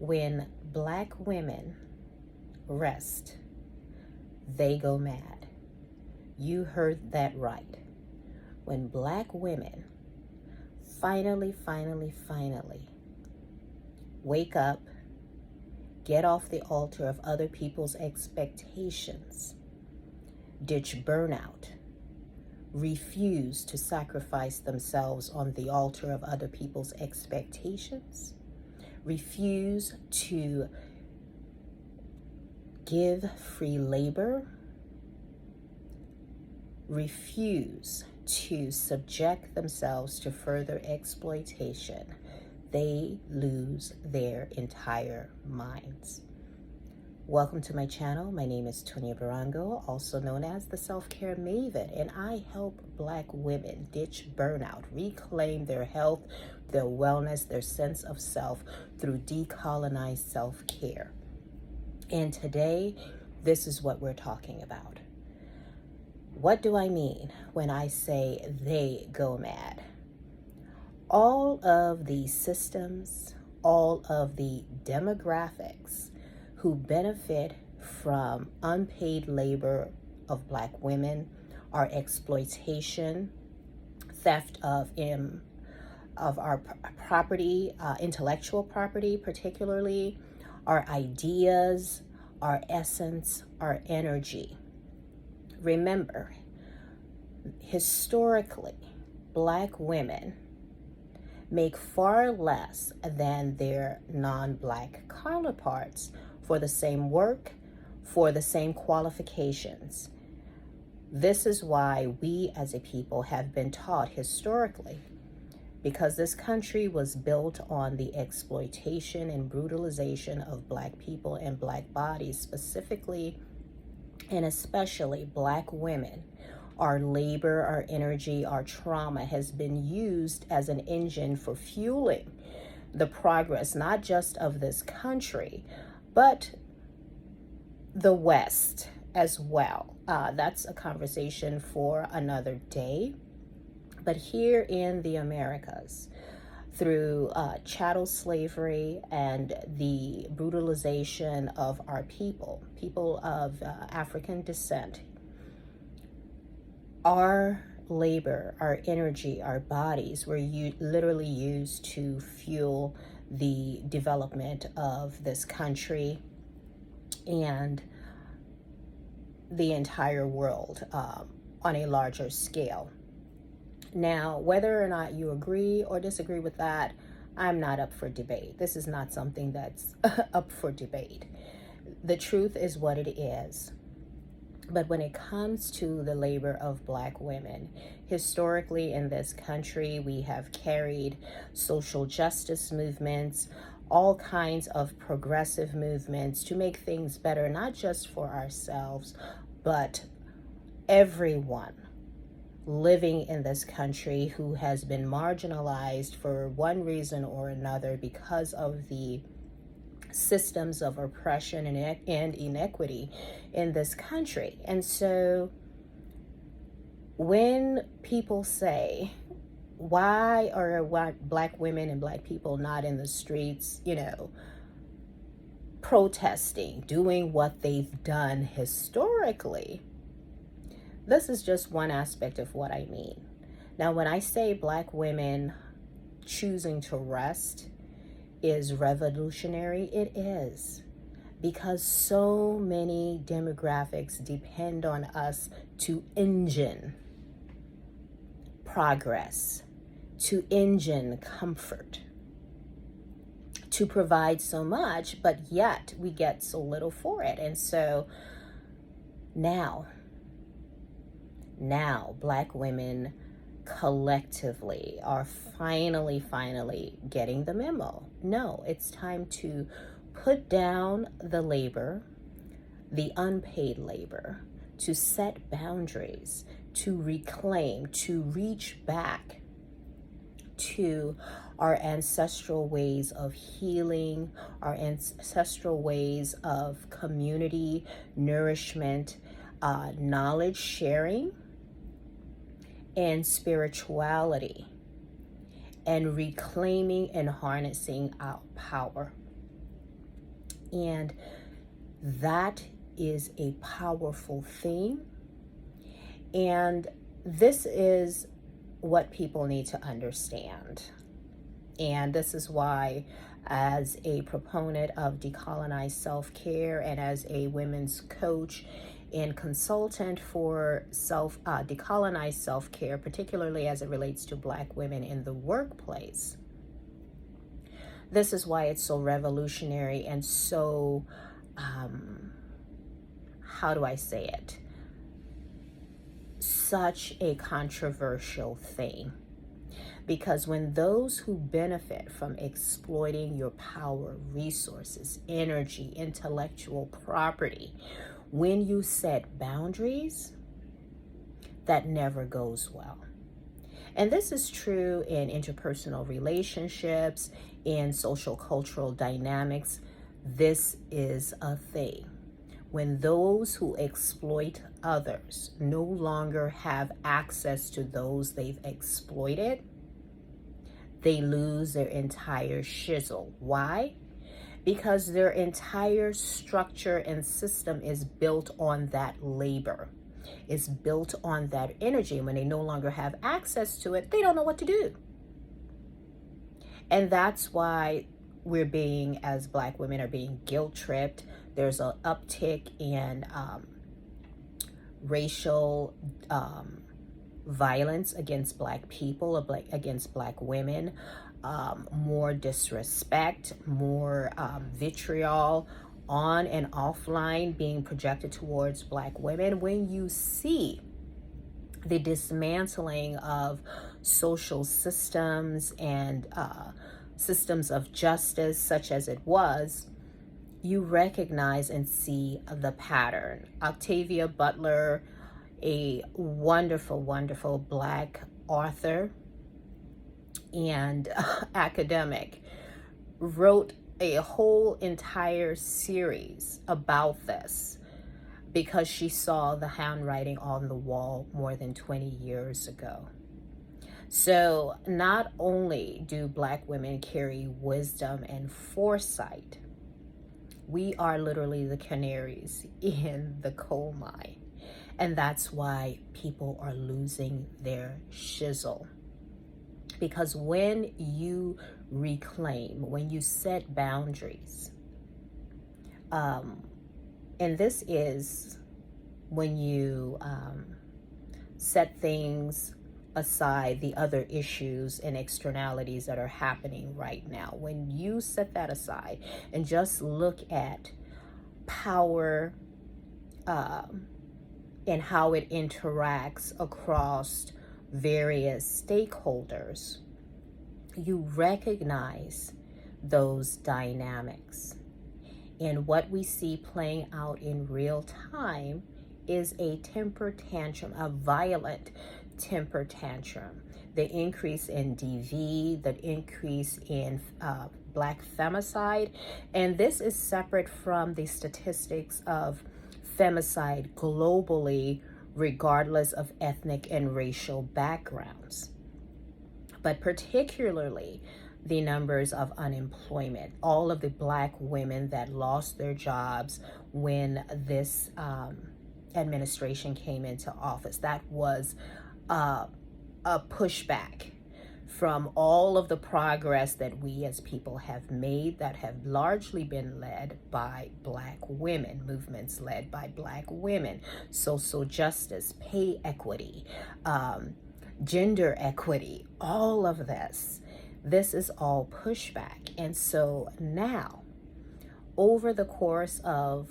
When Black women rest, they go mad. You heard that right. When Black women finally wake up, get off the altar of other people's expectations, ditch burnout, refuse to sacrifice themselves on the altar of other people's expectations, refuse to give free labor, refuse to subject themselves to further exploitation, they lose their entire minds. Welcome to my channel. My name is Tonya Barango, also known as the Selfcare Maven, and I help Black women ditch burnout, reclaim their health, their wellness, their sense of self through decolonized self-care. And today, this is what we're talking about. What do I mean when I say they go mad? All of the systems, all of the demographics who benefit from unpaid labor of Black women, our exploitation, theft of our property, intellectual property particularly, our ideas, our essence, our energy. Remember, historically, Black women make far less than their non-Black counterparts for the same work, for the same qualifications. This is why we as a people have been taught historically, because this country was built on the exploitation and brutalization of Black people and Black bodies, specifically and especially Black women. Our labor, our energy, our trauma has been used as an engine for fueling the progress, not just of this country, but the West as well. That's a conversation for another day. But here in the Americas, through chattel slavery and the brutalization of our people of African descent, our labor, our energy, our bodies were literally used to fuel the development of this country and the entire world on a larger scale. Now, whether or not you agree or disagree with that, I'm not up for debate. This is not something that's up for debate. The truth is what it is. But when it comes to the labor of Black women, historically in this country, we have carried social justice movements, all kinds of progressive movements to make things better, not just for ourselves, but everyone living in this country who has been marginalized for one reason or another because of the systems of oppression and inequity in this country. And so when people say, why are Black women and Black people not in the streets, protesting, doing what they've done historically? This is just one aspect of what I mean. Now, when I say Black women choosing to rest is revolutionary, it is, because so many demographics depend on us to engine progress, to engine comfort, to provide so much, but yet we get so little for it. And so now Black women collectively are finally getting the memo. No, it's time to put down the labor, the unpaid labor, to set boundaries, to reclaim, to reach back to our ancestral ways of healing, our ancestral ways of community, nourishment, knowledge sharing, and spirituality, and reclaiming and harnessing our power. And that is a powerful thing. And this is what people need to understand. And this is why, as a proponent of decolonized self-care and as a women's coach and consultant for decolonized self-care, particularly as it relates to Black women in the workplace, this is why it's so revolutionary and so, how do I say it? Such a controversial thing. Because when those who benefit from exploiting your power, resources, energy, intellectual property, when you set boundaries, that never goes well. And this is true in interpersonal relationships, in social cultural dynamics. This is a thing. When those who exploit others no longer have access to those they've exploited, they lose their entire shizzle. Why? Because their entire structure and system is built on that labor. It's built on that energy. And when they no longer have access to it, they don't know what to do. And that's why we're being, as Black women, are being guilt tripped. There's an uptick in racial violence against Black people, against Black women, more disrespect, more vitriol on and offline being projected towards Black women. When you see the dismantling of social systems and systems of justice such as it was, you recognize and see the pattern. Octavia Butler, a wonderful, wonderful Black author and academic, wrote a whole entire series about this because she saw the handwriting on the wall more than 20 years ago. So not only do Black women carry wisdom and foresight, we are literally the canaries in the coal mine. And that's why people are losing their shizzle. Because when you reclaim, when you set boundaries, and this is when you set things aside, the other issues and externalities that are happening right now. When you set that aside and just look at power and how it interacts across various stakeholders, you recognize those dynamics. And what we see playing out in real time is a temper tantrum, a violent temper tantrum. The increase in DV, the increase in Black femicide, and this is separate from the statistics of femicide globally, regardless of ethnic and racial backgrounds. But particularly the numbers of unemployment, all of the Black women that lost their jobs when this administration came into office. That was a pushback from all of the progress that we as people have made that have largely been led by Black women, movements led by Black women, social justice, pay equity, gender equity, all of this. This is all pushback. And so now, over the course of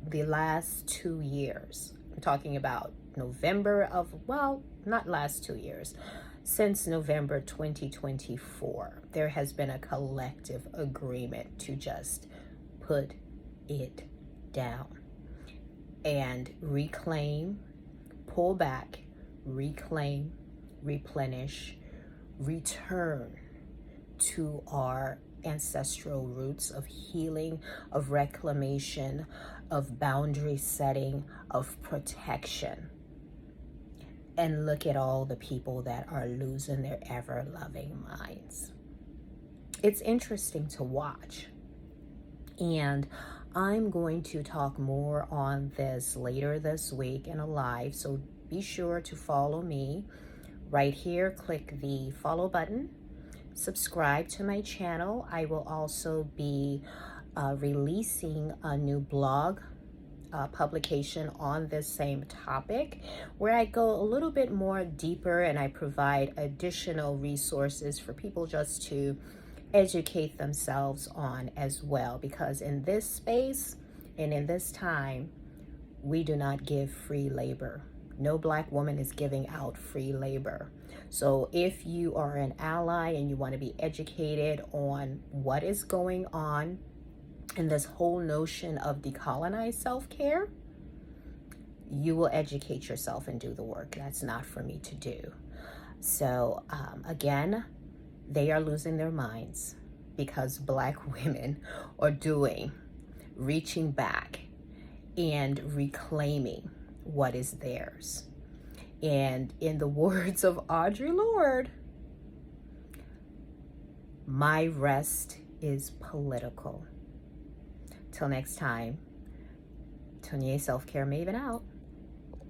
the last 2 years, I'm talking about November of, well, not last 2 years, since November 2024, there has been a collective agreement to just put it down and reclaim, pull back, reclaim, replenish, return to our ancestral roots of healing, of reclamation, of boundary setting, of protection. And look at all the people that are losing their ever-loving minds. It's interesting to watch. And I'm going to talk more on this later this week in a live, so be sure to follow me right here. Click the follow button, subscribe to my channel. I will also be releasing a new blog publication on this same topic, where I go a little bit more deeper and I provide additional resources for people just to educate themselves on as well, because in this space and in this time, we do not give free labor. No Black woman is giving out free labor. So if you are an ally and you want to be educated on what is going on in this whole notion of decolonized self-care, you will educate yourself and do the work. That's not for me to do. So again, they are losing their minds because Black women are reaching back and reclaiming what is theirs. And in the words of Audre Lorde, my rest is political. Till next time, Tonya Self-Care Maven out.